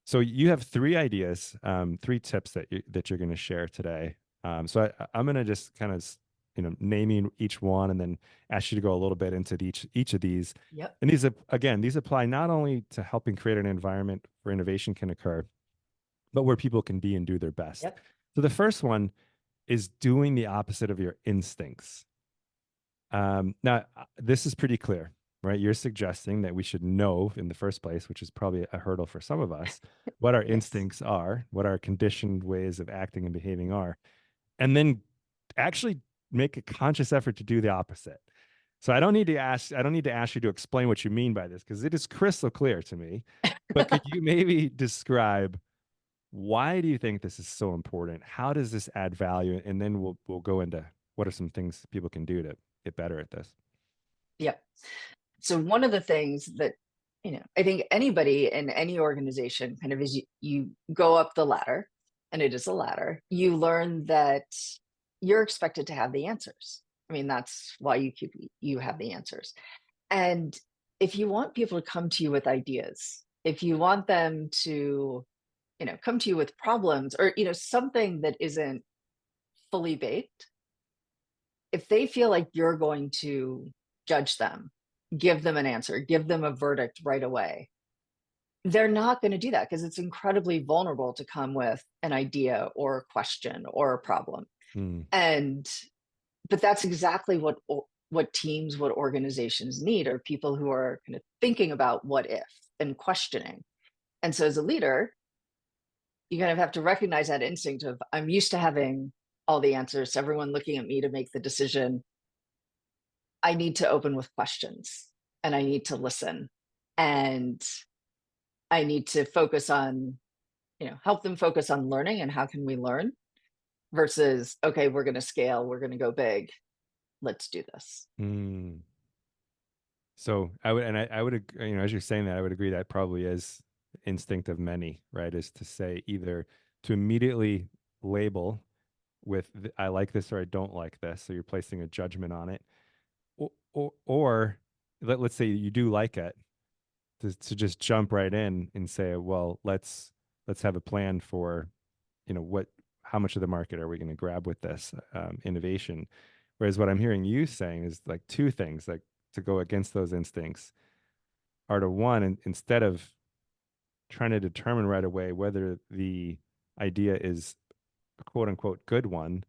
So you have three ideas, three tips that you're going to share today. I'm going to just kind of, naming each one and then ask you to go a little bit into each of these. Yep. And again, these apply not only to helping create an environment where innovation can occur, but where people can be and do their best. Yep. So the first one is doing the opposite of your instincts. Now, this is pretty clear, right? You're suggesting that we should know in the first place, which is probably a hurdle for some of us, what our Yes. instincts are, what our conditioned ways of acting and behaving are, and then actually make a conscious effort to do the opposite. So I don't need to ask you to explain what you mean by this because it is crystal clear to me. But could you maybe describe why do you think this is so important? How does this add value? And then we'll go into what are some things people can do to get better at this. Yep. So one of the things that, I think anybody in any organization kind of as you go up the ladder, and it is a ladder, you learn that you're expected to have the answers. I mean, that's why you have the answers. And if you want people to come to you with ideas, if you want them to, come to you with problems or, something that isn't fully baked, if they feel like you're going to judge them, give them an answer, give them a verdict right away, they're not going to do that because it's incredibly vulnerable to come with an idea or a question or a problem. Mm, And but that's exactly what teams, what organizations need are people who are kind of thinking about what if and questioning. And so as a leader, you kind of have to recognize that instinct of I'm used to having all the answers, everyone looking at me to make the decision. I need to open with questions and I need to listen and I need to focus on, help them focus on learning and how can we learn versus, okay, we're going to scale, we're going to go big. Let's do this. mm. So I would, as you're saying that, I would agree that probably is instinct of many, right? Is to say either to immediately label with I like this or I don't like this. So you're placing a judgment on it, or let's say you do like it, to just jump right in and say, well, let's have a plan for, what how much of the market are we going to grab with this innovation. Whereas what I'm hearing you saying is like two things, like to go against those instincts are to one, and instead of trying to determine right away whether the idea is a quote unquote good one,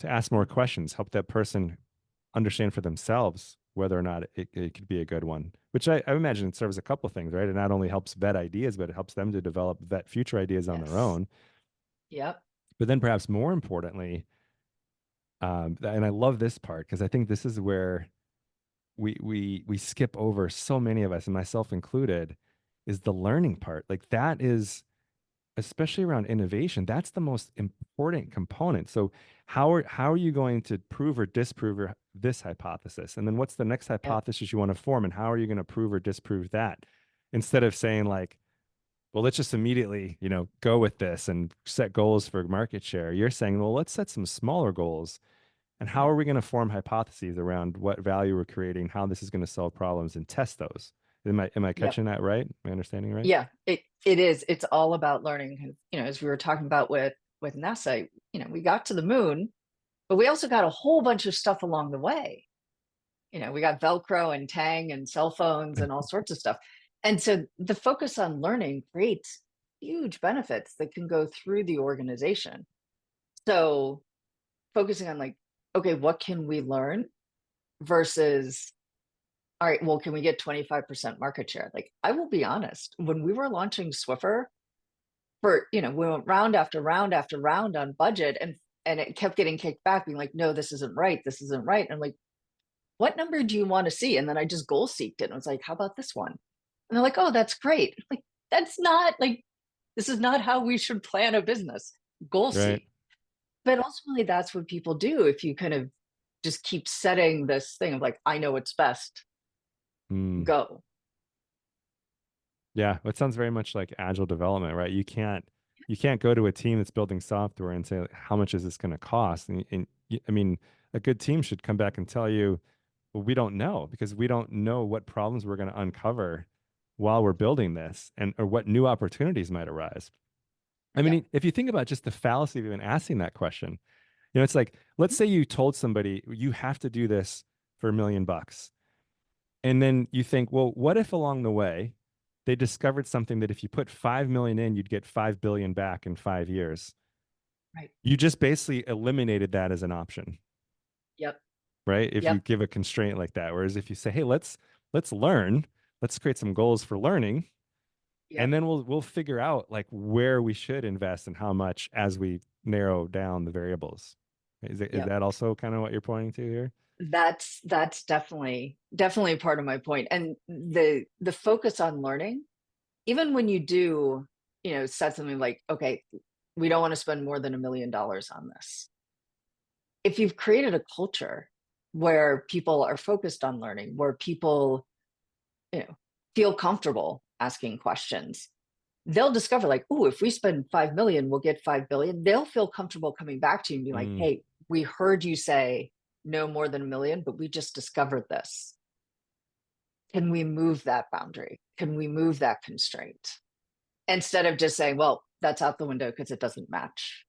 to ask more questions, help that person understand for themselves whether or not it could be a good one, which I imagine serves a couple of things, right? It not only helps vet ideas, but it helps them to vet future ideas on their Yes. own. Yep. But then perhaps more importantly, and I love this part because I think this is where we skip over, so many of us, and myself included, is the learning part. Like that is, especially around innovation, that's the most important component. So how are you going to prove or disprove this hypothesis? And then what's the next Yep. hypothesis you want to form? And how are you going to prove or disprove that? Instead of saying like, well, let's just immediately, go with this and set goals for market share. You're saying, well, let's set some smaller goals. And how Mhm. are we going to form hypotheses around what value we're creating, how this is going to solve problems and test those? Am I Yep. catching that right? Am I understanding right? Yeah. It is. It's all about learning. Kind of, as we were talking about with NASA, we got to the moon, but we also got a whole bunch of stuff along the way. We got Velcro and Tang and cell phones and all sorts of stuff. And so the focus on learning creates huge benefits that can go through the organization. So focusing on like, okay, what can we learn versus, all right, well, can we get 25% market share? Like, I will be honest, when we were launching Swiffer we went round after round after round on budget and it kept getting kicked back, being like, no, this isn't right. This isn't right. And I'm like, what number do you want to see? And then I just goal seeked it and was like, how about this one? And they're like, oh, that's great. Like, that's not like, this is not how we should plan a business. Goal Right. seek. But ultimately, that's what people do if you kind of just keep setting this thing of like, I know what's best, Hmm. go. Yeah, it sounds very much like agile development, right? You can't go to a team that's building software and say, how much is this going to cost? I mean, a good team should come back and tell you, well, we don't know because we don't know what problems we're going to uncover while we're building this, and or what new opportunities might arise. I Yep. mean, if you think about just the fallacy of even asking that question, it's like, let's say you told somebody you have to do this for $1 million. And then you think, well, what if along the way they discovered something that if you put 5 million in, you'd get 5 billion back in 5 years? Right. You just basically eliminated that as an option, Yep. right? If you Yep. give a constraint like that. Whereas if you say, hey, let's learn, let's create some goals for learning, and Yep. then we'll figure out like where we should invest and how much as we narrow down the variables. Is Yep. that also kind of what you're pointing to here? That's definitely part of my point. And the focus on learning, even when you do, set something like, okay, we don't want to spend more than $1 million on this. If you've created a culture where people are focused on learning, where people, you know, feel comfortable asking questions, they'll discover like, oh, if we spend 5 million, we'll get 5 billion. They'll feel comfortable coming back to you and be like, Mm. hey, we heard you say no more than 1 million, but we just discovered this. Can we move that boundary? Can we move that constraint? Instead of just saying, well, that's out the window because it doesn't match.